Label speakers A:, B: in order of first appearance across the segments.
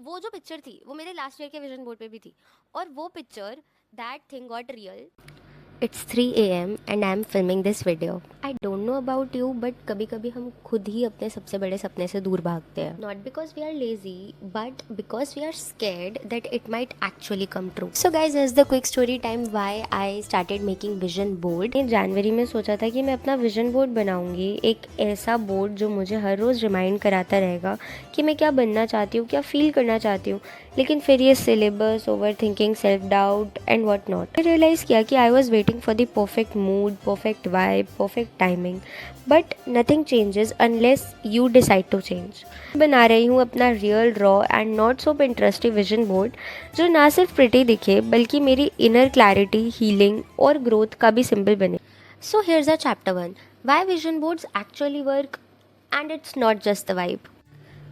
A: वो जो पिक्चर थी वो मेरे लास्ट ईयर के विजन बोर्ड पे भी थी, और वो picture, that thing got real. It's 3 AM and I am filming this video. I don't know about you, but कभी कभी हम खुद ही अपने सबसे बड़े सपने से दूर भागते हैं, not because we are lazy but because we are scared that it might actually come true. So guys, is the quick story time why I started making vision board. In January में सोचा था कि मैं अपना vision board बनाऊंगी, एक ऐसा board जो मुझे हर रोज़ रिमाइंड कराता रहेगा कि मैं क्या बनना चाहती हूँ, क्या फील करना चाहती हूँ। लेकिन फिर ये syllabus, overthinking, self doubt and what not, मैं रियलाइज़ किया कि I was waiting for the perfect mood, perfect vibe, perfect timing, but nothing changes unless you decide to change. बना रही हूँ अपना real, raw and not so interesting vision board, जो ना सिर्फ प्रिटी दिखे बल्कि मेरी इनर क्लैरिटी, हीलिंग और ग्रोथ का भी सिंबल बने। So here's a chapter 1, why vision boards actually work and it's not just the vibe.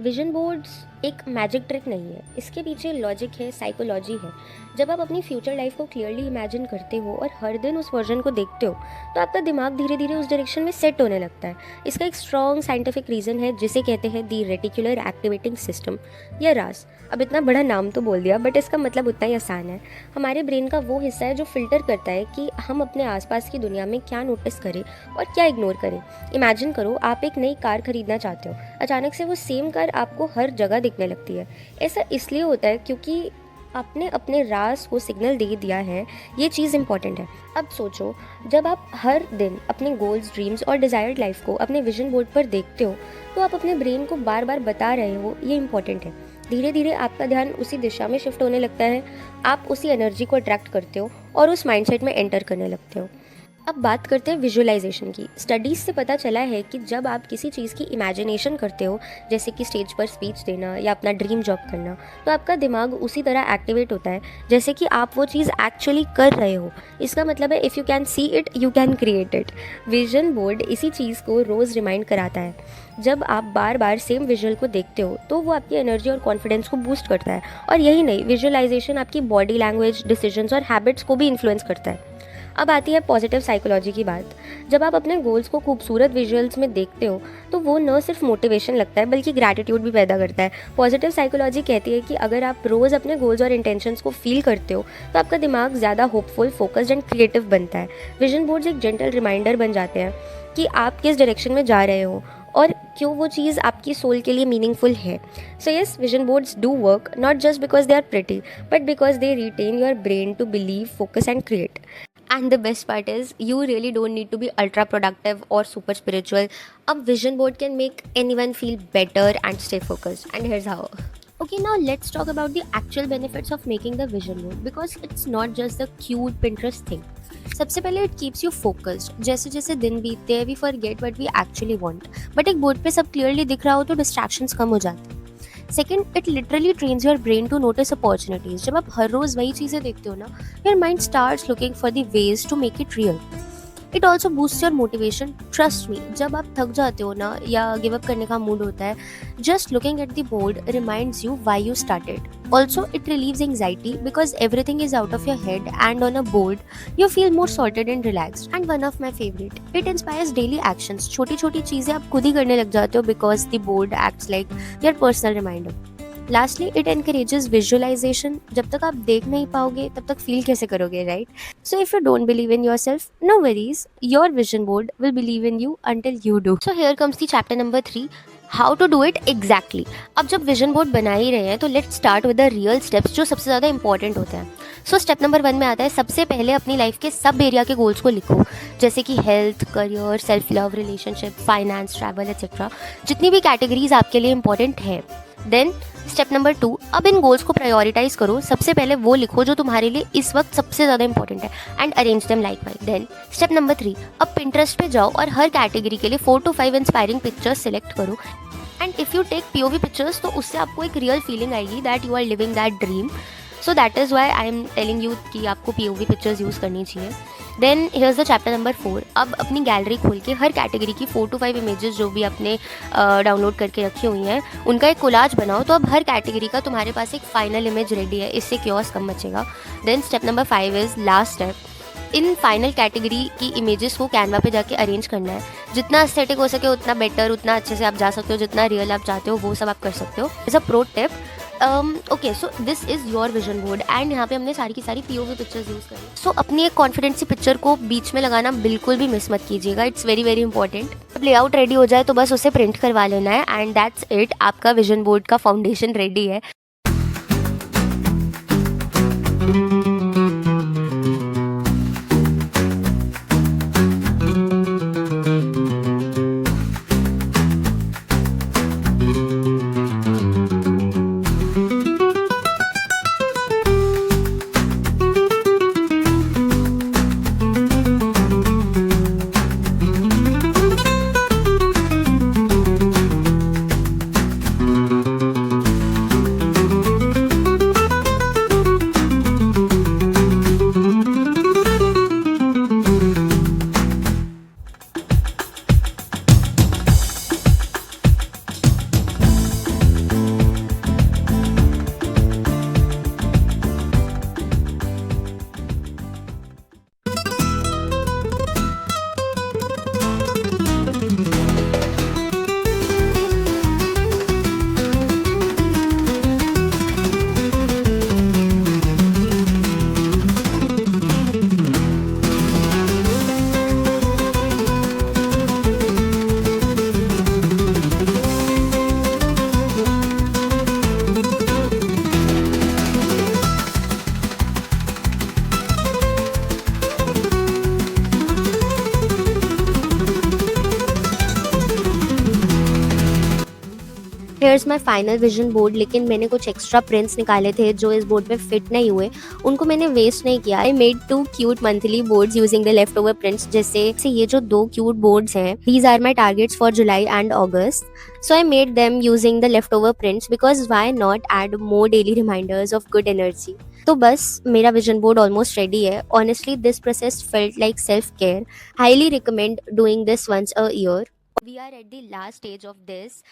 A: Vision boards एक मैजिक ट्रिक नहीं है, इसके पीछे लॉजिक है, साइकोलॉजी है। जब आप अपनी फ्यूचर लाइफ को क्लियरली इमेजिन करते हो और हर दिन उस वर्जन को देखते हो, तो आपका दिमाग धीरे धीरे उस डायरेक्शन में सेट होने लगता है। इसका एक स्ट्रॉन्ग साइंटिफिक रीज़न है जिसे कहते हैं दी रेटिकुलर एक्टिवेटिंग सिस्टम या रास। अब इतना बड़ा नाम तो बोल दिया, बट इसका मतलब उतना ही आसान है। हमारे ब्रेन का वो हिस्सा है जो फिल्टर करता है कि हम अपने आसपास की दुनिया में क्या नोटिस करें और क्या इग्नोर करें। इमेजिन करो, आप एक नई कार खरीदना चाहते हो, अचानक से वो सेम कार आपको हर जगह दिखने लगती है। ऐसा इसलिए होता है क्योंकि आपने अपने राज को सिग्नल दे दिया है। ये चीज़ इंपॉर्टेंट है। अब सोचो, जब आप हर दिन अपने गोल्स, ड्रीम्स और डिज़ायर्ड लाइफ को अपने विजन बोर्ड पर देखते हो, तो आप अपने ब्रेन को बार बार बता रहे हो, ये इंपॉर्टेंट है। धीरे धीरे आपका ध्यान उसी दिशा में शिफ्ट होने लगता है, आप उसी एनर्जी को अट्रैक्ट करते हो और उस माइंडसेट में एंटर करने लगते हो। अब बात करते हैं विजुअलाइजेशन की। स्टडीज़ से पता चला है कि जब आप किसी चीज़ की इमेजिनेशन करते हो, जैसे कि स्टेज पर स्पीच देना या अपना ड्रीम जॉब करना, तो आपका दिमाग उसी तरह एक्टिवेट होता है जैसे कि आप वो चीज़ एक्चुअली कर रहे हो। इसका मतलब है, if you can see it you can create it. Vision board इसी चीज़ को रोज़ रिमाइंड कराता है। जब आप बार बार सेम विजुअल को देखते हो, तो वो आपकी एनर्जी और कॉन्फिडेंस को बूस्ट करता है। और यही नहीं, विजुअलाइजेशन आपकी बॉडी लैंग्वेज, डिसीजंस और हैबिट्स को भी इन्फ्लुएंस करता है। अब आती है पॉजिटिव साइकोलॉजी की बात। जब आप अपने गोल्स को खूबसूरत विजुअल्स में देखते हो, तो वो न सिर्फ मोटिवेशन लगता है बल्कि ग्रैटिट्यूड भी पैदा करता है। पॉजिटिव साइकोलॉजी कहती है कि अगर आप रोज़ अपने गोल्स और इंटेंशंस को फील करते हो, तो आपका दिमाग ज़्यादा होपफुल, फोकस्ड एंड क्रिएटिव बनता है। विजन बोर्ड्स एक जेंटल रिमाइंडर बन जाते हैं कि आप किस डायरेक्शन में जा रहे हो और क्यों वो चीज़ आपकी सोल के लिए मीनिंगफुल है। So yes, vision boards do work, not just because they are pretty, but because they retrain your brain to believe, focus and create. And the best part is, you really don't need to be ultra productive or super spiritual. A vision board can make anyone feel better and stay focused. And here's how. Okay, now let's talk about the actual benefits of making the vision board, because it's not just the cute Pinterest thing. सबसे पहले it keeps you focused. जैसे जैसे दिन बीतते हैं we forget what we actually want, but एक board पे सब क्लियरली दिख रहा हो तो डिस्ट्रैक्शंस कम हो जाते हैं। Second, it literally trains your brain to notice opportunities. जब आप हर रोज वही चीज़ें देखते हो ना, your mind starts looking for the ways to make it real. It also boost your motivation. Trust me, जब आप थक जाते हो ना या गिव अप करने का मूड होता है, just looking at the board reminds you why you started. Also, it relieves anxiety because everything is out of your head, and on a board, you feel more sorted and relaxed. And one of my favorite, it inspires daily actions. छोटी छोटी चीज़ें आप खुद ही करने लग जाते हो because the board acts like your personal reminder. Lastly, it encourages visualization. जब तक आप देख नहीं पाओगे तब तक फील कैसे करोगे, right? So if you don't believe in yourself, no worries. Your vision board will believe in you until you do. So here comes the chapter number 3. How to do it exactly. अब जब vision board बना ही रहे हैं तो let's start with the real steps जो सबसे ज़्यादा इंपॉर्टेंट होते हैं. सो स्टेप नंबर 1 में आता है, सबसे पहले अपनी लाइफ के सब एरिया के गोल्स को लिखो, जैसे कि health, career, self love, relationship, finance, travel etcetera. जितनी भी कैटेगरीज आपके लिए इंपॉर्टेंट है. देन स्टेप नंबर 2, अब इन गोल्स को प्रायोरिटाइज करो. सबसे पहले वो लिखो जो तुम्हारे लिए इस वक्त सबसे ज़्यादा इंपॉर्टेंट है and arrange them likewise. Then step number 3, अब पिंटरेस्ट पे जाओ और हर कैटेगरी के लिए 4 to 5 इंस्पायरिंग पिक्चर्स सिलेक्ट करो. And if you take POV pictures तो उससे आपको एक रियल फीलिंग आएगी that you are living that dream. So that is why I am telling you कि आपको POV पिक्चर्स यूज़ करनी चाहिए. Then here's the chapter number 4. अब अपनी गैलरी खोल के हर कैटेगरी की 4 to 5 इमेजेस जो भी आपने डाउनलोड करके रखी हुई हैं उनका एक कोलाज बनाओ. तो अब हर कैटेगरी का तुम्हारे पास एक फाइनल इमेज रेडी है, इससे chaos come मचेगा. Then step number 5 is last step. In final category की इमेजेस को कैनवा पे जाके अरेंज करना है. जितना एस्थेटिक हो सके उतना बेटर, उतना अच्छे से आप जा सकते हो, जितना रियल आप चाहते हो वो सब आप कर सकते हो. As a pro tip, okay, so this is your vision board and यहाँ पे हमने सारी की सारी पीओवी पिक्चर्स यूज़ करी। सो अपनी एक कॉन्फिडेंस सी पिक्चर को बीच में लगाना बिल्कुल भी मिस मत कीजिएगा, इट्स वेरी वेरी इंपॉर्टेंट। अब लेआउट रेडी हो जाए तो बस उसे प्रिंट करवा लेना है एंड दैट्स इट, आपका विजन बोर्ड का फाउंडेशन रेडी है। Hairs my final vision board, लेकिन मैंने कुछ एक्स्ट्रा प्रिंट्स निकाले थे जो इस बोर्ड पे फिट नहीं हुए, उनको मैंने वेस्ट नहीं किया। I made 2 cute monthly boards using the leftover prints. जैसे ये जो 2 क्यूट बोर्ड्स हैं, these are my targets for July and August. So I made them using the leftover prints because why not add more daily reminders of good energy. तो बस मेरा vision board almost ready है। Honestly this process felt like self care. Highly recommend doing this once a year. We are at the last stage of this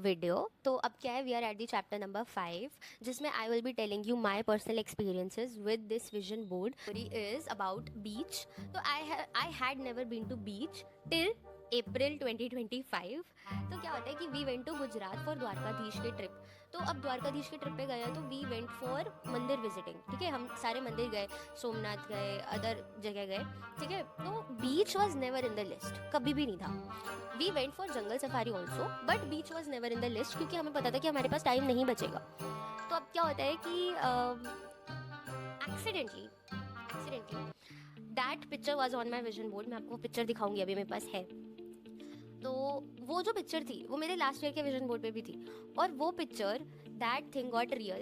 A: video. तो अब क्या है, we are at the chapter number 5, जिसमें I will be telling you my personal experiences with this vision board. Story is about beach. तो I had never been to beach till April 2025। तो क्या होता है कि we went to Gujarat for Dwarkadhish के trip. तो अब द्वारकाधीश के ट्रिप पे गए तो वी वेंट फॉर मंदिर विजिटिंग, ठीक है। हम सारे मंदिर गए, सोमनाथ गए, अदर जगह गए, ठीक है। तो beach was never in the list, कभी भी नहीं था। We went for jungle safari also, but beach was never in the list क्योंकि हमें पता था कि हमारे पास टाइम नहीं बचेगा। तो अब क्या होता है कि accidentally that picture was on my vision board. मैं आपको पिक्चर दिखाऊंगी, अभी मेरे पास है। तो वो जो पिक्चर थी वो मेरे लास्ट ईयर के विजन बोर्ड पे भी थी। और वो picture that thing got real.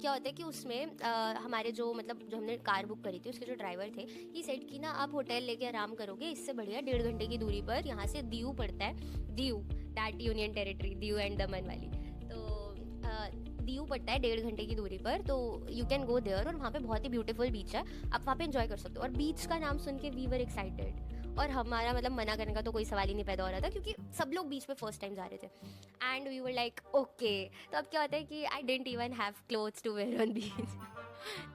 A: क्या होता है कि उसमें हमारे जो हमने कार बुक करी थी, उसके जो ड्राइवर थे, ही सेड कि ना आप होटल लेके आराम करोगे, इससे बढ़िया 1.5 घंटे की दूरी पर यहाँ से दीव पड़ता है। Diu, that union territory, Diu and दमन वाली। तो दीव पड़ता है 1.5 घंटे की दूरी पर। तो यू कैन गो देयर और वहाँ पे बहुत ही ब्यूटीफुल बीच है, आप वहाँ पे एंजॉय कर सकते हो। और बीच का नाम सुन के वी वर एक्साइटेड और हमारा मना करने का तो कोई सवाल ही नहीं पैदा हो रहा था क्योंकि सब लोग बीच पे फर्स्ट टाइम जा रहे थे and we were like okay. तो अब क्या होता है कि I didn't even have clothes to wear on beach.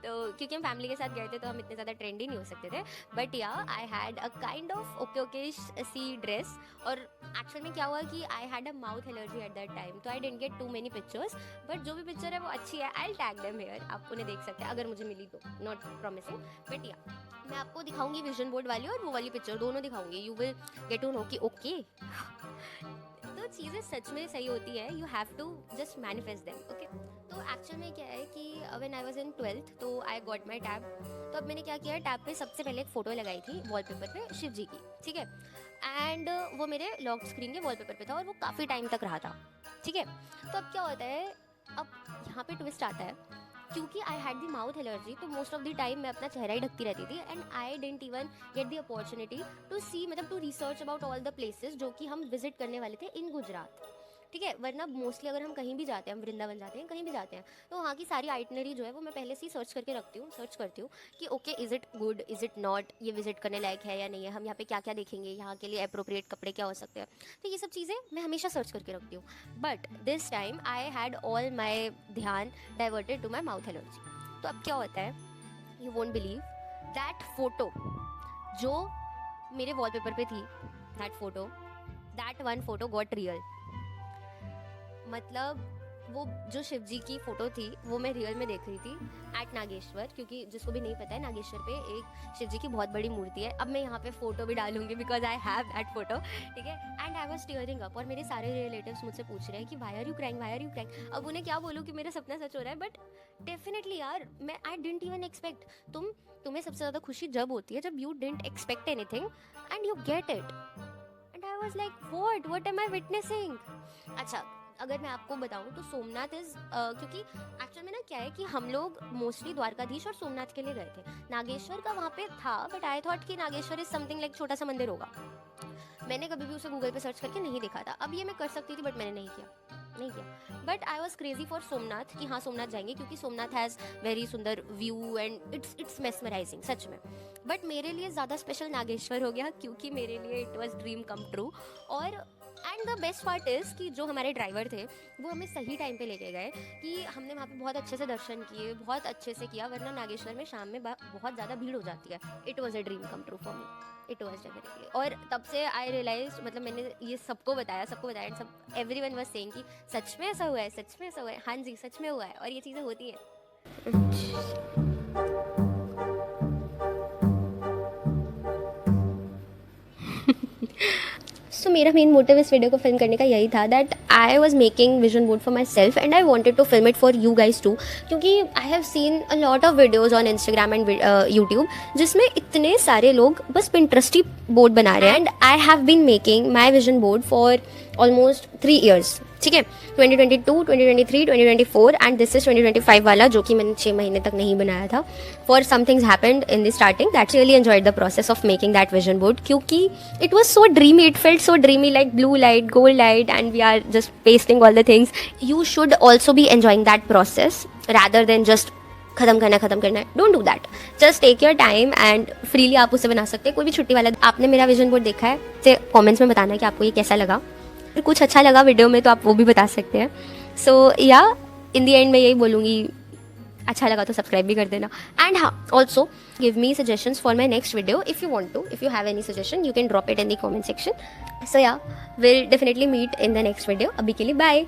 A: तो क्योंकि हम फैमिली के साथ गए थे तो हम इतने ज़्यादा ट्रेंडी नहीं हो सकते थे, but yeah I had a kind of okay sea dress. और एक्चुअल में क्या हुआ कि I had a mouth allergy at that time, so I didn't get to many pictures, but जो भी पिक्चर है वो अच्छी है। आई टैग देम हियर, आप उन्हें देख सकते हैं अगर मुझे मिली तो, नॉट प्रॉमिसिंग, बट या मैं आपको दिखाऊंगी विजन बोर्ड वाली और वो वाली पिक्चर, दोनों दिखाऊंगी। You will get to know कि ओके तो चीज़ें सच में सही होती है। You have to just manifest them, okay. तो एक्चुअल में क्या है कि when I was in 12th तो आई गॉट माई टैब। तो अब मैंने क्या किया, टैब पे सबसे पहले एक फ़ोटो लगाई थी वॉलपेपर पे शिव जी की, ठीक है। एंड वो मेरे लॉक स्क्रीन के वॉलपेपर पे था और वो काफ़ी टाइम तक रहा था, ठीक है। तो अब क्या होता है, अब यहाँ पे ट्विस्ट आता है क्योंकि I had the mouth allergy, तो मोस्ट ऑफ द टाइम मैं अपना चेहरा ही ढकती रहती थी and I didn't even get the opportunity to see, to research about all the places जो कि हम विजिट करने वाले थे इन गुजरात, ठीक है। वरना मोस्टली अगर हम कहीं भी जाते हैं, हम वृंदावन जाते हैं, कहीं भी जाते हैं, तो वहाँ की सारी आइटनरी जो है वो मैं पहले से ही सर्च करके रखती हूँ, सर्च करती हूँ कि okay is it good, is it not, ये विजिट करने लायक है या नहीं है, हम यहाँ पे क्या क्या देखेंगे, यहाँ के लिए अप्रोप्रिएट कपड़े क्या हो सकते हैं। तो ये सब चीज़ें मैं हमेशा सर्च करके रखती हूँ। But this time I had all my ध्यान diverted to my mouth allergy. तो अब क्या होता है, you won't believe, that photo जो मेरे वॉलपेपर पे थी, that one photo got real. वो जो शिव जी की फ़ोटो थी वो मैं रियल में देख रही थी एट नागेश्वर, क्योंकि जिसको भी नहीं पता है नागेश्वर पे एक शिव जी की बहुत बड़ी मूर्ति है। अब मैं यहाँ पे फ़ोटो भी डालूंगी because I have that photo, ठीक है। And I was tearing up और मेरे सारे रिलेटिव्स मुझसे पूछ रहे हैं कि why are you crying, why are you crying. अब उन्हें क्या बोलूँ कि मेरा सपना सच हो रहा है, बट डेफिनेटली यार मैं आई डिडंट इवन एक्सपेक्ट। तुम्हें सबसे ज़्यादा खुशी जब होती है जब you didn't expect anything and you get it. And I was like what am I witnessing. अच्छा, अगर मैं आपको बताऊं तो सोमनाथ इज क्योंकि एक्चुअल में ना क्या है कि हम लोग मोस्टली द्वारकाधीश और सोमनाथ के लिए गए थे। नागेश्वर का वहाँ पे था, बट आई थॉट कि नागेश्वर इज समथिंग लाइक छोटा सा मंदिर होगा। मैंने कभी भी उसे गूगल पे सर्च करके नहीं देखा था। अब ये मैं कर सकती थी बट मैंने नहीं किया। But I was crazy for Somnath कि हाँ सोमनाथ जाएंगे, क्योंकि सोमनाथ हैज़ वेरी सुंदर व्यू एंड इट्स मेस्मराइजिंग सच में। बट मेरे लिए ज़्यादा स्पेशल नागेश्वर हो गया, क्योंकि मेरे लिए it was dream come true. और and the best part is कि जो हमारे ड्राइवर थे वो हमें सही टाइम पे लेके गए, कि हमने वहाँ पे बहुत अच्छे से दर्शन किए, बहुत अच्छे से किया। वरना नागेश्वर में शाम में बहुत ज़्यादा भीड़ हो जाती है। It was a dream come true for me, it was definitely. और तब से आई रियलाइज, मतलब मैंने ये सबको बताया एंड सब एवरीवन वाज सेइंग कि सच में ऐसा हुआ है, सच में ऐसा हुआ है। हाँ जी, सच में हुआ है और ये चीज़ें होती हैं। सो मेरा मेन मोटिव इस वीडियो को फिल्म करने का यही था that I was making vision board for myself and I wanted to film it for you guys too, क्योंकि I have seen a lot of videos on Instagram and YouTube जिसमें इतने सारे लोग बस पिंटरेस्टी बोर्ड बना रहे हैं। And I have been making my vision board for almost 3 years, ठीक है। 2022, 2023, 2024 एंड दिस इज 2025 वाला, जो कि मैंने 6 महीने तक नहीं बनाया था। For some things happened in the starting that really enjoyed the process of making that vision board, क्योंकि it was so dreamy, it felt so dreamy, like blue light, gold light and we are just pasting all the things. You should also be enjoying that process rather than just खत्म करना है। Don't do that, just take your time and freely आप उसे बना सकते हैं। कोई भी छुट्टी वाला, आपने मेरा विजन बोर्ड देखा है तो कमेंट्स में बताना कि आपको ये कैसा लगा। अगर कुछ अच्छा लगा वीडियो में तो आप वो भी बता सकते हैं। सो या इन द एंड मैं यही बोलूँगी, अच्छा लगा तो सब्सक्राइब भी कर देना। एंड हाँ, also give me suggestions for my next video if you want to, if you have any suggestion you can drop it in the comment section. So yeah will definitely meet in the next video. अभी के लिए bye.